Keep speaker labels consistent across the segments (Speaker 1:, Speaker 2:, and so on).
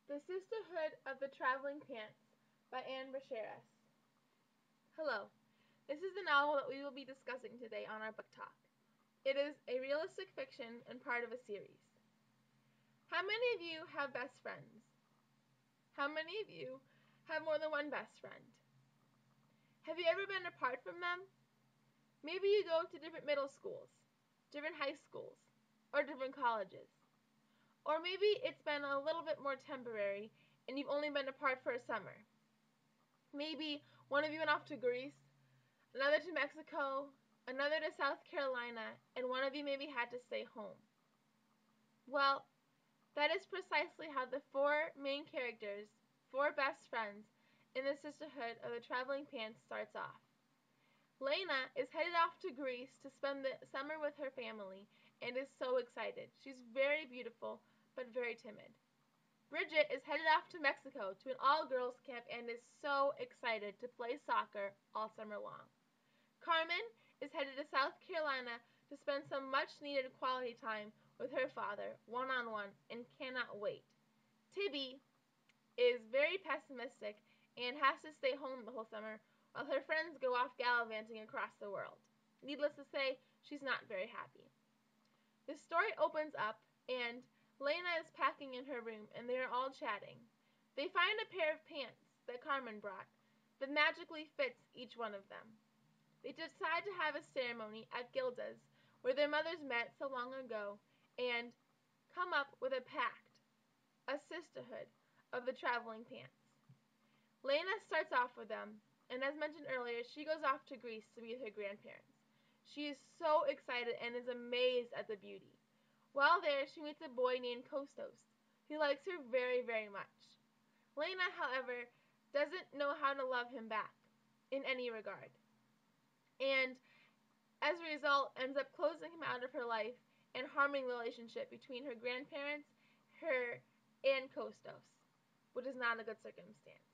Speaker 1: The Sisterhood of the Traveling Pants by Anne Bracheras. Hello, this is the novel that we will be discussing today on our book talk. It is a realistic fiction and part of a series. How many of you have best friends? How many of you have more than one best friend? Have you ever been apart from them? Maybe you go to different middle schools, different high schools, or different colleges. Or maybe it's been a little bit more temporary and you've only been apart for a summer. Maybe one of you went off to Greece, another to Mexico, another to South Carolina, and one of you maybe had to stay home. Well, that is precisely how the four main characters, four best friends, in the Sisterhood of the Traveling Pants starts off. Lena is headed off to Greece to spend the summer with her family and is so excited. She's very beautiful, but very timid. Bridget is headed off to Mexico to an all-girls camp and is so excited to play soccer all summer long. Carmen is headed to South Carolina to spend some much-needed quality time with her father, one-on-one, and cannot wait. Tibby is very pessimistic and has to stay home the whole summer while her friends go off gallivanting across the world. Needless to say, she's not very happy. The story opens up, and Lena is packing in her room, and they are all chatting. They find a pair of pants that Carmen brought that magically fits each one of them. They decide to have a ceremony at Gilda's, where their mothers met so long ago, and come up with a pact, a sisterhood of the traveling pants. Lena starts off with them, and as mentioned earlier, she goes off to Greece to be with her grandparents. She is so excited and is amazed at the beauty. While there, she meets a boy named Kostos, who likes her very, very much. Lena, however, doesn't know how to love him back in any regard, and as a result, ends up closing him out of her life and harming the relationship between her grandparents, her, and Kostos, which is not a good circumstance.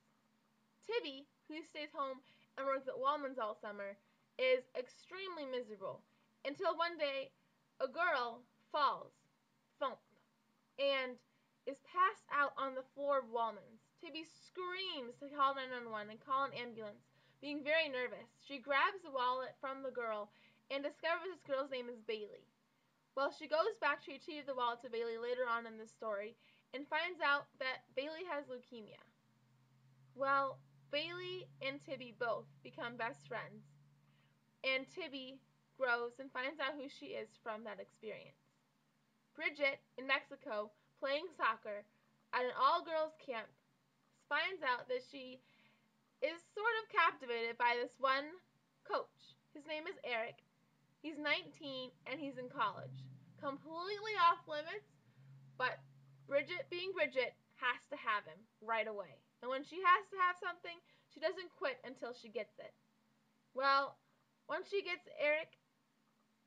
Speaker 1: Tibby, who stays home and works at Wallman's all summer, is extremely miserable until one day a girl falls, thump, and is passed out on the floor of Wallman's. Tibby screams to call 911 and call an ambulance, being very nervous. She grabs the wallet from the girl and discovers this girl's name is Bailey. Well, she goes back to retrieve the wallet to Bailey later on in the story and finds out that Bailey has leukemia. Well, Bailey and Tibby both become best friends, and Tibby grows and finds out who she is from that experience. Bridget, in Mexico, playing soccer at an all-girls camp, finds out that she is sort of captivated by this one coach. His name is Eric. He's 19 and he's in college. Completely off limits, but Bridget, being Bridget, has to have him right away. And when she has to have something, she doesn't quit until she gets it. Well, once she gets Eric,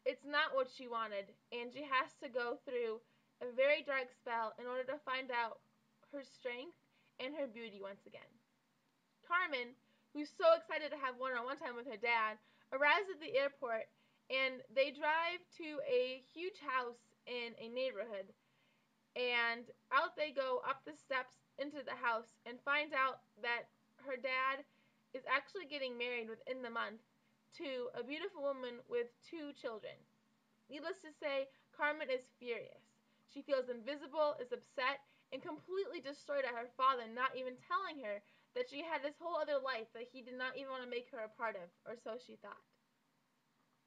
Speaker 1: it's not what she wanted, and she has to go through a very dark spell in order to find out her strength and her beauty once again. Carmen, who's so excited to have one-on-one time with her dad, arrives at the airport, and they drive to a huge house in a neighborhood, and out they go up the steps into the house and find out that her dad is actually getting married within the month to a beautiful woman with two children. Needless to say, Carmen is furious. She feels invisible, is upset, and completely destroyed at her father not even telling her that she had this whole other life that he did not even want to make her a part of, or so she thought.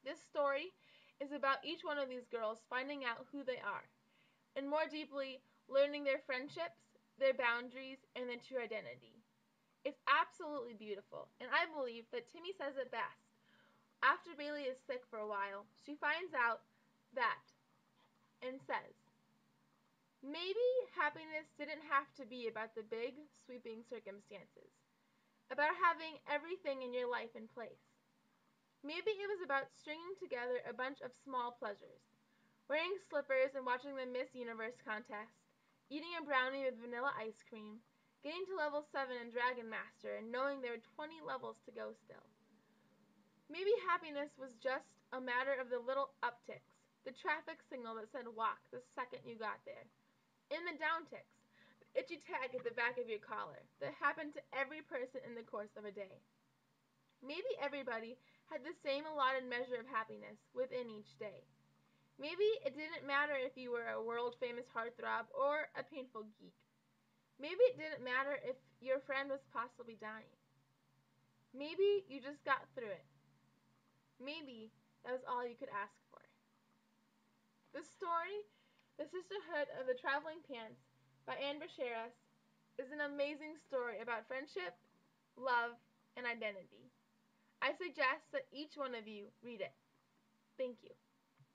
Speaker 1: This story is about each one of these girls finding out who they are, and more deeply, learning their friendships, their boundaries, and their true identity. It's absolutely beautiful, and I believe that Timmy says it best. After Bailey is sick for a while, she finds out that and says, maybe happiness didn't have to be about the big, sweeping circumstances, about having everything in your life in place. Maybe it was about stringing together a bunch of small pleasures, wearing slippers and watching the Miss Universe contest, eating a brownie with vanilla ice cream, getting to level 7 in Dragon Master and knowing there were 20 levels to go still. Maybe happiness was just a matter of the little upticks, the traffic signal that said walk the second you got there, and the downticks, itchy tag at the back of your collar that happened to every person in the course of a day. Maybe everybody had the same allotted measure of happiness within each day. Maybe it didn't matter if you were a world famous heartthrob or a painful geek. Maybe it didn't matter if your friend was possibly dying. Maybe you just got through it. Maybe that was all you could ask for. The story, The Sisterhood of the Traveling Pants by Anne Bracheras, is an amazing story about friendship, love, and identity. I suggest that each one of you read it. Thank you.